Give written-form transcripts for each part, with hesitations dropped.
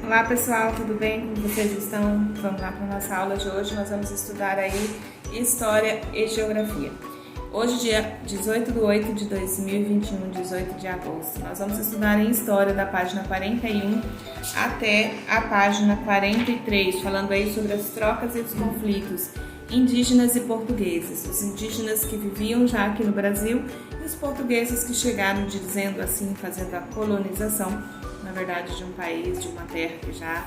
Olá pessoal, tudo bem? Como vocês estão? Vamos lá para a nossa aula de hoje. Nós vamos estudar aí História e Geografia. Hoje, dia 18/8/2021, 18 de agosto, nós vamos estudar em História da página 41 até a página 43, falando aí sobre as trocas e os conflitos indígenas e portugueses, os indígenas que viviam já aqui no Brasil e os portugueses que chegaram, dizendo assim, fazendo a colonização, na verdade, de um país, de uma terra que já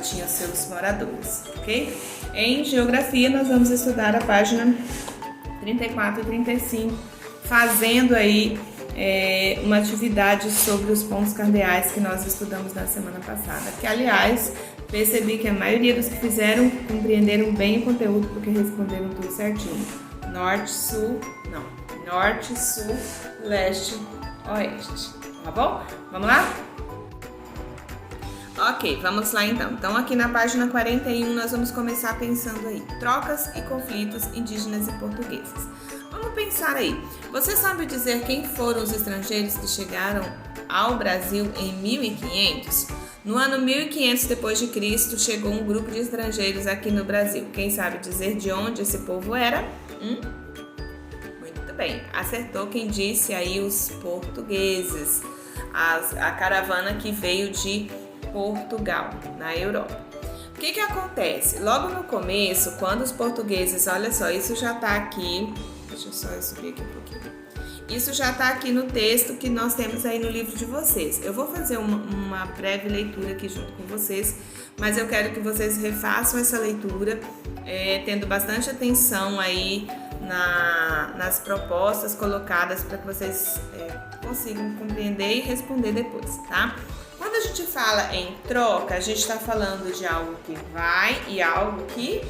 tinha seus moradores, ok? Em Geografia, nós vamos estudar a página 34 e 35, fazendo aí uma atividade sobre os pontos cardeais que nós estudamos na semana passada, que, aliás, percebi que a maioria dos que fizeram compreenderam bem o conteúdo porque responderam tudo certinho. Norte, sul, leste, oeste. Tá bom? Vamos lá? Ok, vamos lá então. Então, aqui na página 41, nós vamos começar pensando aí. Trocas e conflitos indígenas e portugueses. Vamos pensar aí. Você sabe dizer quem foram os estrangeiros que chegaram ao Brasil em 1500? No ano 1500 depois de Cristo, chegou um grupo de estrangeiros aqui no Brasil. Quem sabe dizer de onde esse povo era? Muito bem, acertou quem disse aí os portugueses. A caravana que veio de Portugal, na Europa. O que acontece? Logo no começo, quando os portugueses, olha só, isso já está aqui, deixa eu só subir aqui um pouquinho. Isso já está aqui no texto que nós temos aí no livro de vocês. Eu vou fazer uma breve leitura aqui junto com vocês, mas eu quero que vocês refaçam essa leitura, tendo bastante atenção aí nas propostas colocadas para que vocês consigam compreender e responder depois, tá? Quando a gente fala em troca, a gente está falando de algo que vai e algo que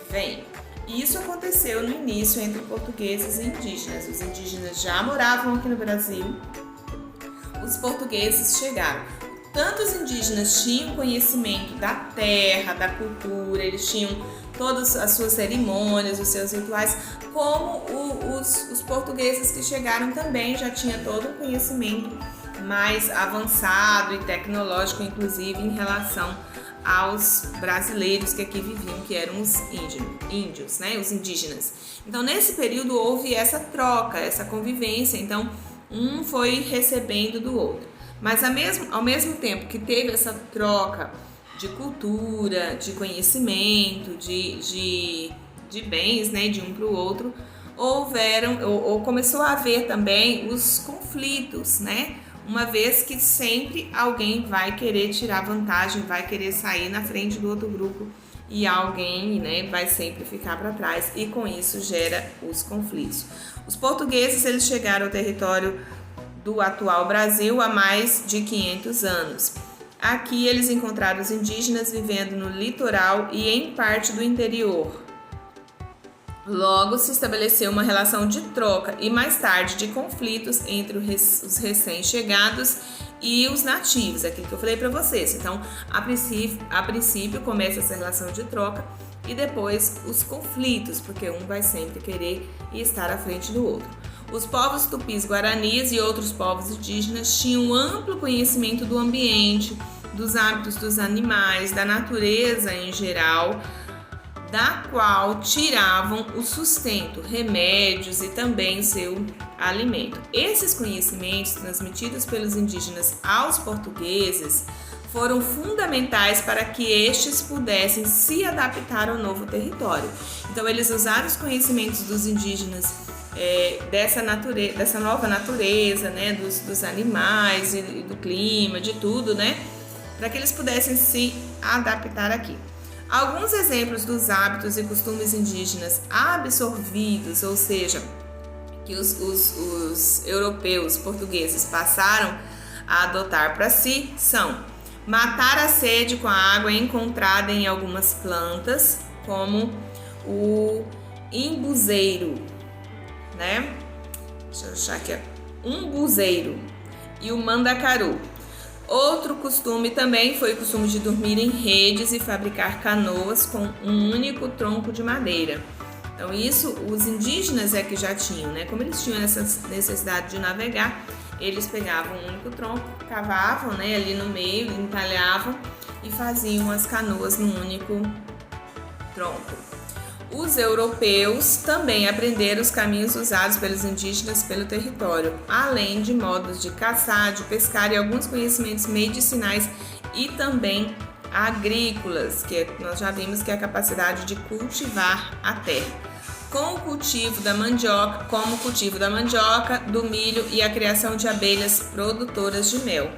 vem. E isso aconteceu no início entre portugueses e indígenas. Os indígenas já moravam aqui no Brasil, os portugueses chegaram. Tanto os indígenas tinham conhecimento da terra, da cultura, eles tinham todas as suas cerimônias, os seus rituais, como os portugueses que chegaram também já tinham todo um conhecimento mais avançado e tecnológico, inclusive, em relação aos brasileiros que aqui viviam, que eram os índios, né, os indígenas. Então, nesse período, houve essa troca, essa convivência, então, um foi recebendo do outro. Mas, ao mesmo tempo que teve essa troca de cultura, de conhecimento, de bens, né, de um para o outro, começou a haver também os conflitos, né? Uma vez que sempre alguém vai querer tirar vantagem, vai querer sair na frente do outro grupo e alguém, né, vai sempre ficar para trás, e com isso gera os conflitos. Os portugueses, eles chegaram ao território do atual Brasil há mais de 500 anos. Aqui eles encontraram os indígenas vivendo no litoral e em parte do interior. Logo se estabeleceu uma relação de troca e mais tarde de conflitos entre os recém-chegados e os nativos, aquilo que eu falei para vocês. Então, a princípio começa essa relação de troca e depois os conflitos, porque um vai sempre querer estar à frente do outro. Os povos tupis, guaranis e outros povos indígenas tinham amplo conhecimento do ambiente, dos hábitos dos animais, da natureza em geral, da qual tiravam o sustento, remédios e também seu alimento. Esses conhecimentos transmitidos pelos indígenas aos portugueses foram fundamentais para que estes pudessem se adaptar ao novo território. Então, eles usaram os conhecimentos dos indígenas dessa nova natureza, né, dos animais e do clima, de tudo, né, para que eles pudessem se adaptar aqui. Alguns exemplos dos hábitos e costumes indígenas absorvidos, ou seja, que os europeus portugueses passaram a adotar para si, são matar a sede com a água encontrada em algumas plantas, como o imbuzeiro, né? Deixa eu achar aqui, umbuzeiro e o mandacaru. Outro costume também foi o costume de dormir em redes e fabricar canoas com um único tronco de madeira. Então isso os indígenas que já tinham, né? Como eles tinham essa necessidade de navegar, eles pegavam um único tronco, cavavam, né, ali no meio, entalhavam e faziam as canoas num único tronco. Os europeus também aprenderam os caminhos usados pelos indígenas pelo território, além de modos de caçar, de pescar e alguns conhecimentos medicinais e também agrícolas, que nós já vimos que é a capacidade de cultivar a terra. Com o cultivo da mandioca, como o cultivo da mandioca, do milho e a criação de abelhas produtoras de mel.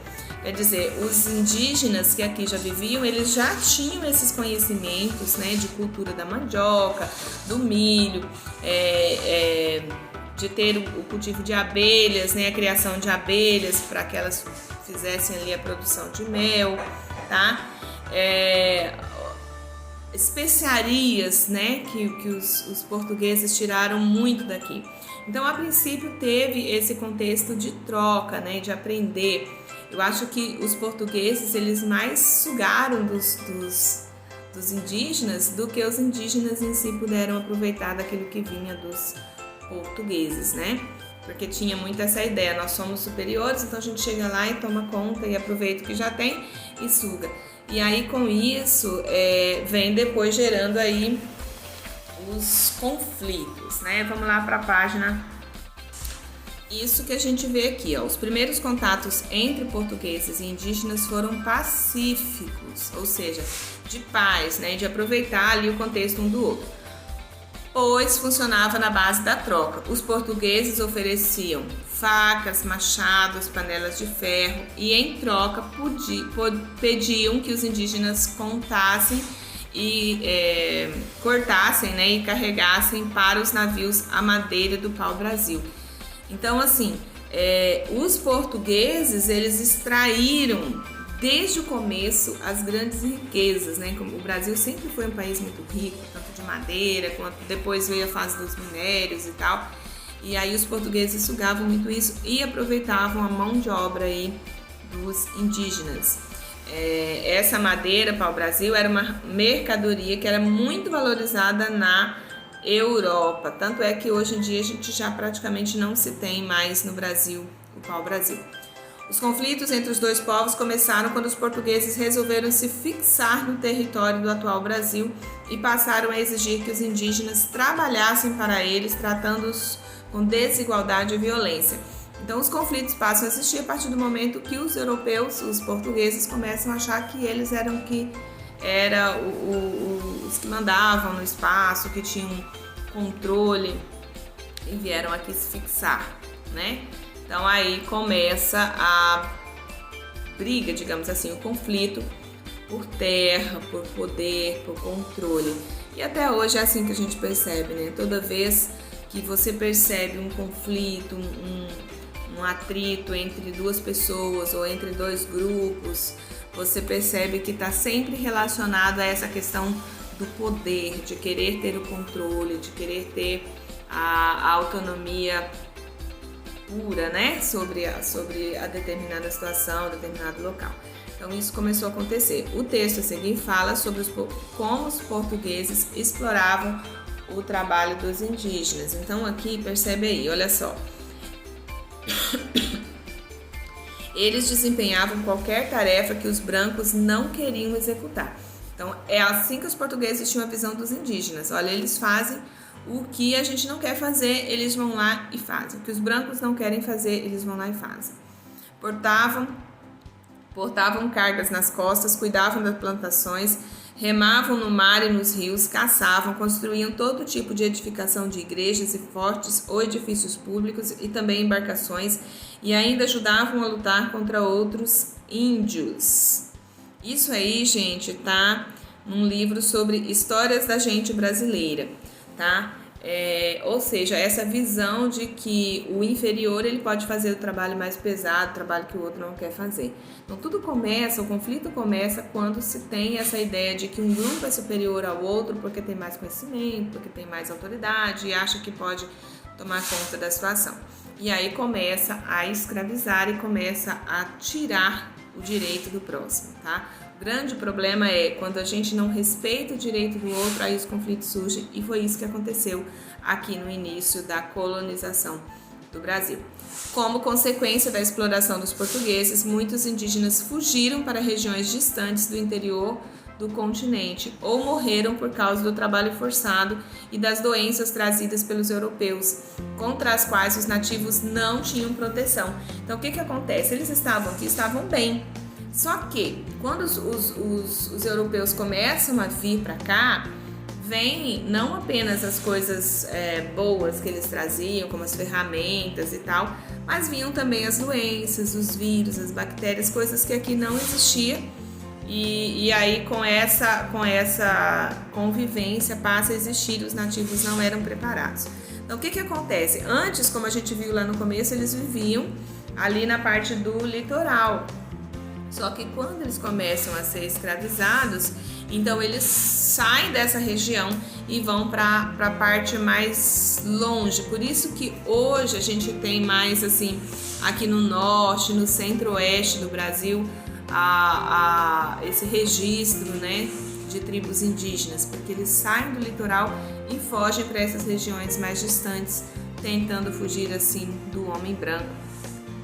Quer dizer, os indígenas que aqui já viviam, eles já tinham esses conhecimentos, né, de cultura da mandioca, do milho, de ter o cultivo de abelhas, né, a criação de abelhas para que elas fizessem ali a produção de mel, tá? Especiarias, né, que os portugueses tiraram muito daqui. Então, a princípio, teve esse contexto de troca, né, de aprender. Eu acho que os portugueses, eles mais sugaram dos indígenas do que os indígenas em si puderam aproveitar daquilo que vinha dos portugueses, né? Porque tinha muito essa ideia, nós somos superiores, então a gente chega lá e toma conta e aproveita o que já tem e suga. E aí com isso vem depois gerando aí os conflitos, né? Vamos lá para a página. Isso que a gente vê aqui, ó, os primeiros contatos entre portugueses e indígenas foram pacíficos, ou seja, de paz, né, de aproveitar ali o contexto um do outro, pois funcionava na base da troca. Os portugueses ofereciam facas, machados, panelas de ferro e em troca pediam que os indígenas contassem e cortassem, né, e carregassem para os navios a madeira do pau-brasil. Então, assim, os portugueses, eles extraíram desde o começo as grandes riquezas, né? Como o Brasil sempre foi um país muito rico, tanto de madeira, quanto depois veio a fase dos minérios e tal. E aí os portugueses sugavam muito isso e aproveitavam a mão de obra aí dos indígenas. Essa madeira pau-brasil era uma mercadoria que era muito valorizada na Europa, tanto é que hoje em dia a gente já praticamente não se tem mais no Brasil o pau-brasil. Os conflitos entre os dois povos começaram quando os portugueses resolveram se fixar no território do atual Brasil e passaram a exigir que os indígenas trabalhassem para eles, tratando-os com desigualdade e violência. Então os conflitos passam a existir a partir do momento que os europeus, os portugueses, começam a achar que eles eram os que mandavam no espaço, que tinham controle e vieram aqui se fixar, né? Então aí começa a briga, digamos assim, o conflito por terra, por poder, por controle. E até hoje é assim que a gente percebe, né? Toda vez que você percebe um conflito, um atrito entre duas pessoas ou entre dois grupos, você percebe que está sempre relacionado a essa questão do poder, de querer ter o controle, de querer ter a autonomia pura, né, sobre a determinada situação, determinado local. Então isso começou a acontecer. O texto a seguir fala sobre como os portugueses exploravam o trabalho dos indígenas. Então aqui, percebe aí, olha só. Eles desempenhavam qualquer tarefa que os brancos não queriam executar. Então, é assim que os portugueses tinham a visão dos indígenas. Olha, eles fazem o que a gente não quer fazer, eles vão lá e fazem. O que os brancos não querem fazer, eles vão lá e fazem. Portavam cargas nas costas, cuidavam das plantações, remavam no mar e nos rios, caçavam, construíam todo tipo de edificação de igrejas e fortes ou edifícios públicos e também embarcações, e ainda ajudavam a lutar contra outros índios. Isso aí, gente, tá num livro sobre histórias da gente brasileira, tá? Ou seja, essa visão de que o inferior ele pode fazer o trabalho mais pesado, o trabalho que o outro não quer fazer. Então tudo começa, o conflito começa quando se tem essa ideia de que um grupo é superior ao outro porque tem mais conhecimento, porque tem mais autoridade e acha que pode tomar conta da situação. E aí começa a escravizar e começa a tirar o direito do próximo, tá? O grande problema é quando a gente não respeita o direito do outro, aí os conflitos surgem, e foi isso que aconteceu aqui no início da colonização do Brasil. Como consequência da exploração dos portugueses, muitos indígenas fugiram para regiões distantes do interior do continente ou morreram por causa do trabalho forçado e das doenças trazidas pelos europeus, contra as quais os nativos não tinham proteção. Então, o que acontece? Eles estavam aqui, estavam bem. Só que, quando os europeus começam a vir para cá, vem não apenas as coisas boas que eles traziam, como as ferramentas e tal, mas vinham também as doenças, os vírus, as bactérias, coisas que aqui não existiam. E aí com essa convivência passa a existir, os nativos não eram preparados. Então o que acontece? Antes, como a gente viu lá no começo, eles viviam ali na parte do litoral. Só que quando eles começam a ser escravizados, então eles saem dessa região e vão para a parte mais longe. Por isso que hoje a gente tem mais assim, aqui no norte, no centro-oeste do Brasil, esse registro, né, de tribos indígenas, porque eles saem do litoral e fogem para essas regiões mais distantes, tentando fugir assim do homem branco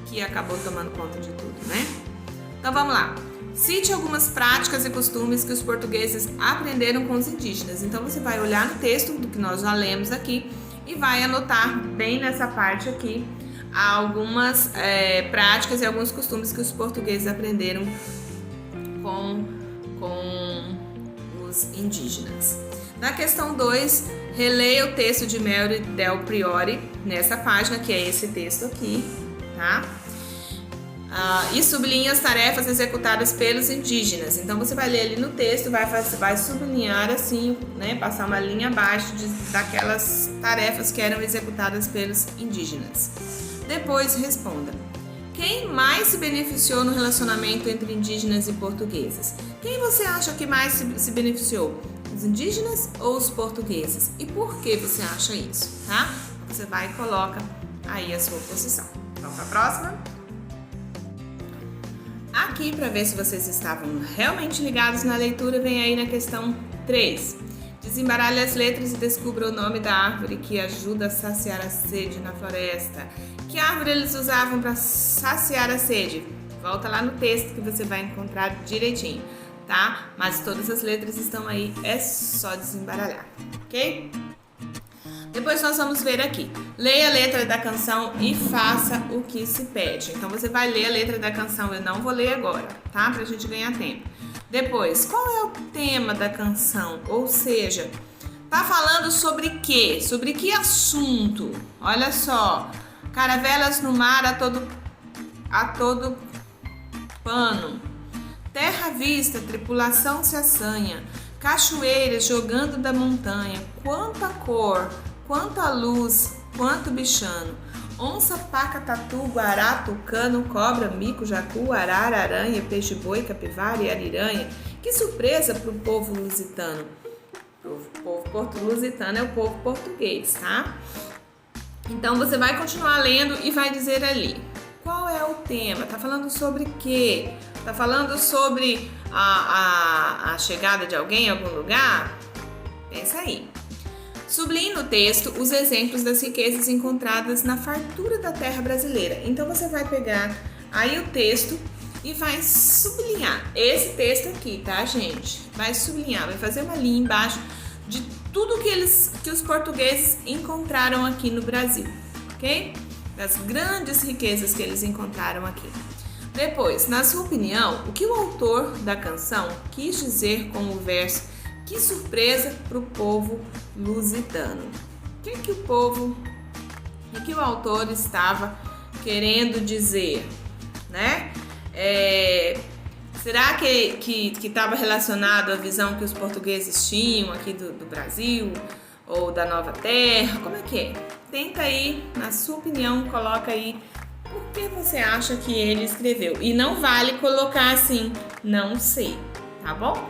que acabou tomando conta de tudo, né? Então vamos lá. Cite algumas práticas e costumes que os portugueses aprenderam com os indígenas. Então você vai olhar no texto do que nós já lemos aqui e vai anotar bem nessa parte aqui algumas práticas e alguns costumes que os portugueses aprenderam com os indígenas. Na questão 2, releia o texto de Mary Del Priore, nessa página, que é esse texto aqui, tá? E sublinha as tarefas executadas pelos indígenas. Então você vai ler ali no texto, vai sublinhar assim, né, passar uma linha abaixo daquelas tarefas que eram executadas pelos indígenas. Depois responda: quem mais se beneficiou no relacionamento entre indígenas e portugueses? Quem você acha que mais se beneficiou? Os indígenas ou os portugueses? E por que você acha isso, tá? Você vai e coloca aí a sua posição. Vamos para a próxima? Aqui, para ver se vocês estavam realmente ligados na leitura, vem aí na questão 3. Desembaralhe as letras e descubra o nome da árvore que ajuda a saciar a sede na floresta. Que árvore eles usavam para saciar a sede? Volta lá no texto que você vai encontrar direitinho, tá? Mas todas as letras estão aí, é só desembaralhar, ok? Depois nós vamos ver aqui. Leia a letra da canção e faça o que se pede. Então você vai ler a letra da canção, eu não vou ler agora, tá? Pra gente ganhar tempo. Depois, qual é o tema da canção? Ou seja, tá falando sobre quê? Sobre que assunto? Olha só. Caravelas no mar a todo pano. Terra à vista, tripulação se assanha. Cachoeiras jogando da montanha. Quanta cor, quanta luz, quanto bichano. Onça, paca, tatu, guará, tucano, cobra, mico, jacu, arara, aranha, peixe-boi, capivara e ariranha. Que surpresa para o povo lusitano. O povo porto-lusitano é o povo português, tá? Então você vai continuar lendo e vai dizer ali. Qual é o tema? Tá falando sobre o quê? Tá falando sobre a chegada de alguém em algum lugar? Pensa aí. Sublinhe no texto os exemplos das riquezas encontradas na fartura da terra brasileira. Então você vai pegar aí o texto e vai sublinhar esse texto aqui, tá, gente? Vai sublinhar, vai fazer uma linha embaixo de tudo que os portugueses encontraram aqui no Brasil, ok? Das grandes riquezas que eles encontraram aqui. Depois, na sua opinião, o que o autor da canção quis dizer com o verso "Que surpresa para o povo lusitano"? O que o autor estava querendo dizer, né? Será que estava relacionado à visão que os portugueses tinham aqui do Brasil ou da Nova Terra? Como é que é? Tenta aí, na sua opinião, coloca aí por que você acha que ele escreveu. E não vale colocar assim, não sei, tá bom?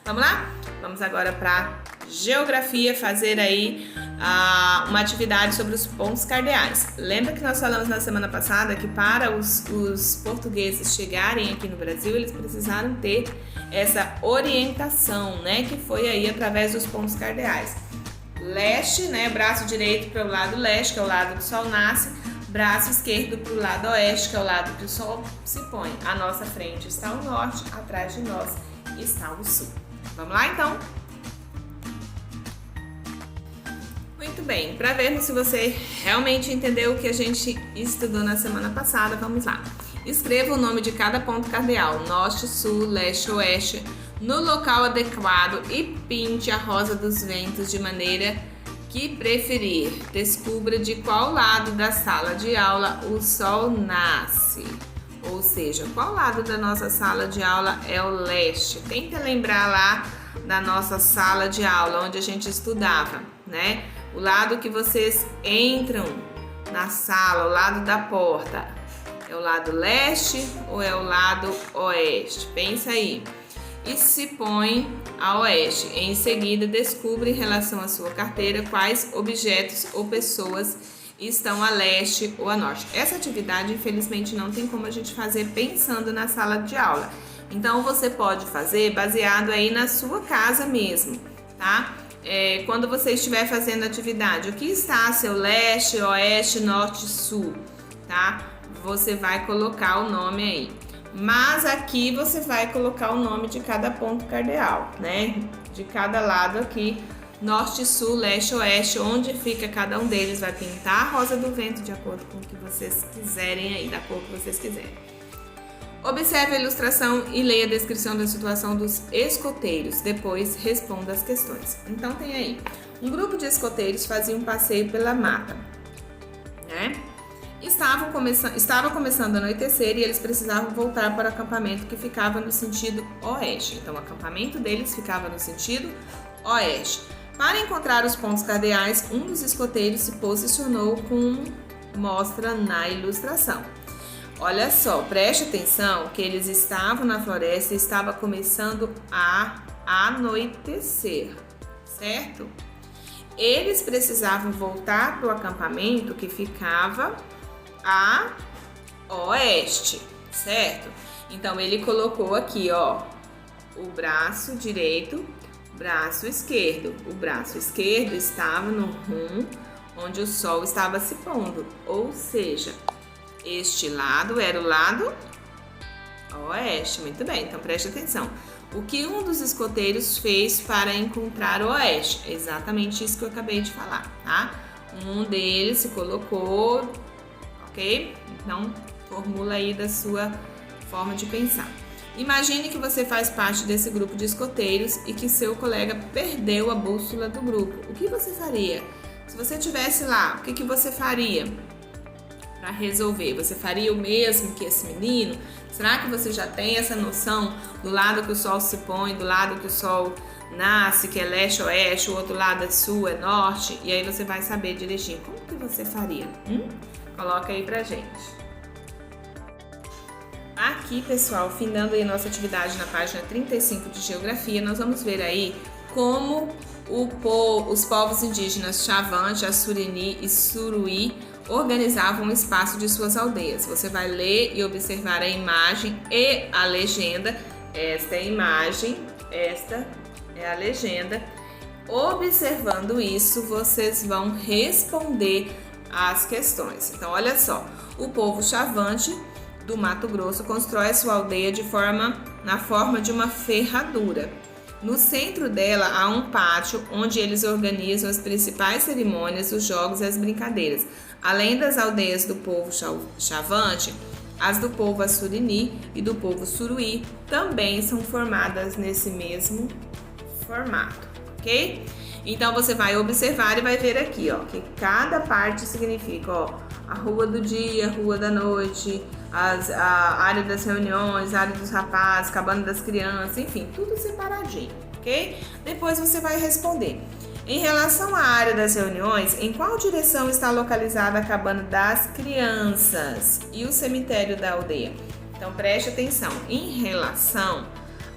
Vamos lá? Vamos agora para geografia, fazer aí uma atividade sobre os pontos cardeais. Lembra que nós falamos na semana passada que para os portugueses chegarem aqui no Brasil, eles precisaram ter essa orientação, né? Que foi aí através dos pontos cardeais. leste, né? Braço direito para o lado leste, que é o lado que o sol nasce. Braço esquerdo para o lado oeste, que é o lado que o sol se põe. À nossa frente está o norte, atrás de nós está o sul. Vamos lá, então? Muito bem, para vermos se você realmente entendeu o que a gente estudou na semana passada, vamos lá. Escreva o nome de cada ponto cardeal, norte, sul, leste, oeste, no local adequado e pinte a rosa dos ventos de maneira que preferir. Descubra de qual lado da sala de aula o sol nasce. Ou seja, qual lado da nossa sala de aula é o leste? Tenta lembrar lá da nossa sala de aula, onde a gente estudava, né? O lado que vocês entram na sala, o lado da porta, é o lado leste ou é o lado oeste? Pensa aí. E se põe a oeste. Em seguida, descubra em relação à sua carteira quais objetos ou pessoas estão a leste ou a norte. Essa atividade, infelizmente, não tem como a gente fazer pensando na sala de aula. Então, você pode fazer baseado aí na sua casa mesmo, tá? Quando você estiver fazendo a atividade, o que está a seu leste, oeste, norte, sul, tá? Você vai colocar o nome aí. Mas aqui você vai colocar o nome de cada ponto cardeal, né? De cada lado aqui, norte, sul, leste, oeste, onde fica cada um deles, vai pintar a rosa do vento de acordo com o que vocês quiserem aí, da cor que vocês quiserem. Observe a ilustração e leia a descrição da situação dos escoteiros, depois responda as questões. Então tem aí, um grupo de escoteiros fazia um passeio pela mata, né? Estava começando a anoitecer e eles precisavam voltar para o acampamento que ficava no sentido oeste. Então o acampamento deles ficava no sentido oeste. Para encontrar os pontos cardeais, um dos escoteiros se posicionou com mostra na ilustração. Olha só, preste atenção que eles estavam na floresta e estava começando a anoitecer, certo? Eles precisavam voltar para o acampamento que ficava a oeste, certo? Então ele colocou aqui, ó, o braço direito, braço esquerdo. O braço esquerdo estava no rumo onde o sol estava se pondo, ou seja, este lado era o lado oeste. Muito bem, então preste atenção. O que um dos escoteiros fez para encontrar o oeste? É exatamente isso que eu acabei de falar, tá? Um deles se colocou, ok? Então, formula aí da sua forma de pensar. Imagine que você faz parte desse grupo de escoteiros e que seu colega perdeu a bússola do grupo. O que você faria? Se você estivesse lá, o que você faria para resolver? Você faria o mesmo que esse menino? Será que você já tem essa noção do lado que o sol se põe, do lado que o sol nasce, que é leste, oeste, o outro lado é sul, é norte? E aí você vai saber direitinho como que você faria. Coloca aí pra gente. Aqui, pessoal, findando aí nossa atividade na página 35 de Geografia, nós vamos ver aí como os povos indígenas Xavante, Assurini e Suruí organizavam o espaço de suas aldeias. Você vai ler e observar a imagem e a legenda. Esta é a imagem, esta é a legenda. Observando isso, vocês vão responder as questões. Então, olha só, o povo Xavante do Mato Grosso constrói sua aldeia na forma de uma ferradura. No centro dela há um pátio onde eles organizam as principais cerimônias, os jogos e as brincadeiras. Além das aldeias do povo Xavante, as do povo Assurini e do povo Suruí também são formadas nesse mesmo formato, ok? Então você vai observar e vai ver aqui, ó, que cada parte significa, ó, a rua do dia, a rua da noite, a área das reuniões, a área dos rapazes, cabana das crianças, enfim, tudo separadinho, ok? Depois você vai responder. Em relação à área das reuniões, em qual direção está localizada a cabana das crianças e o cemitério da aldeia? Então preste atenção, em relação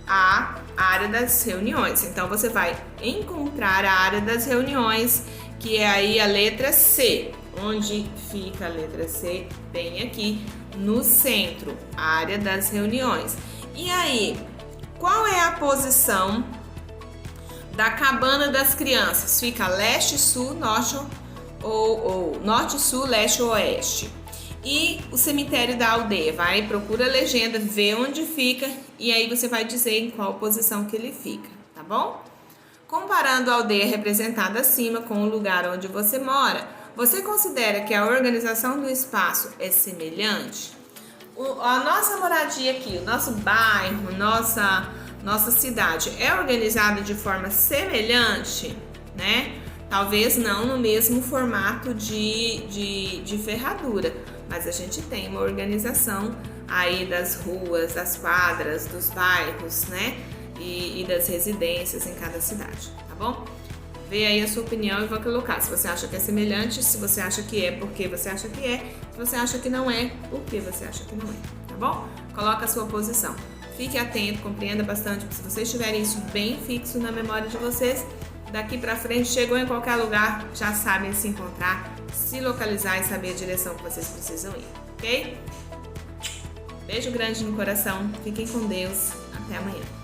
à área das reuniões. Então você vai encontrar a área das reuniões, que é aí a letra C. Onde fica a letra C? Bem aqui no centro, a área das reuniões. E aí, qual é a posição da cabana das crianças fica leste, sul, norte ou norte, sul, leste ou oeste. E o cemitério da aldeia, vai, procura a legenda, vê onde fica e aí você vai dizer em qual posição que ele fica, tá bom? Comparando a aldeia representada acima com o lugar onde você mora, você considera que a organização do espaço é semelhante? A nossa moradia aqui, o nosso bairro, nossa cidade é organizada de forma semelhante, né? Talvez não no mesmo formato de ferradura, mas a gente tem uma organização aí das ruas, das quadras, dos bairros, né? E das residências em cada cidade, tá bom? Vê aí a sua opinião e vai colocar se você acha que é semelhante, se você acha que é, porque você acha que é, se você acha que não é, por que você acha que não é, tá bom? Coloca a sua posição. Fique atento, compreenda bastante, porque se vocês tiverem isso bem fixo na memória de vocês, daqui pra frente, chegou em qualquer lugar, já sabem se encontrar, se localizar e saber a direção que vocês precisam ir, ok? Beijo grande no coração, fiquem com Deus, até amanhã.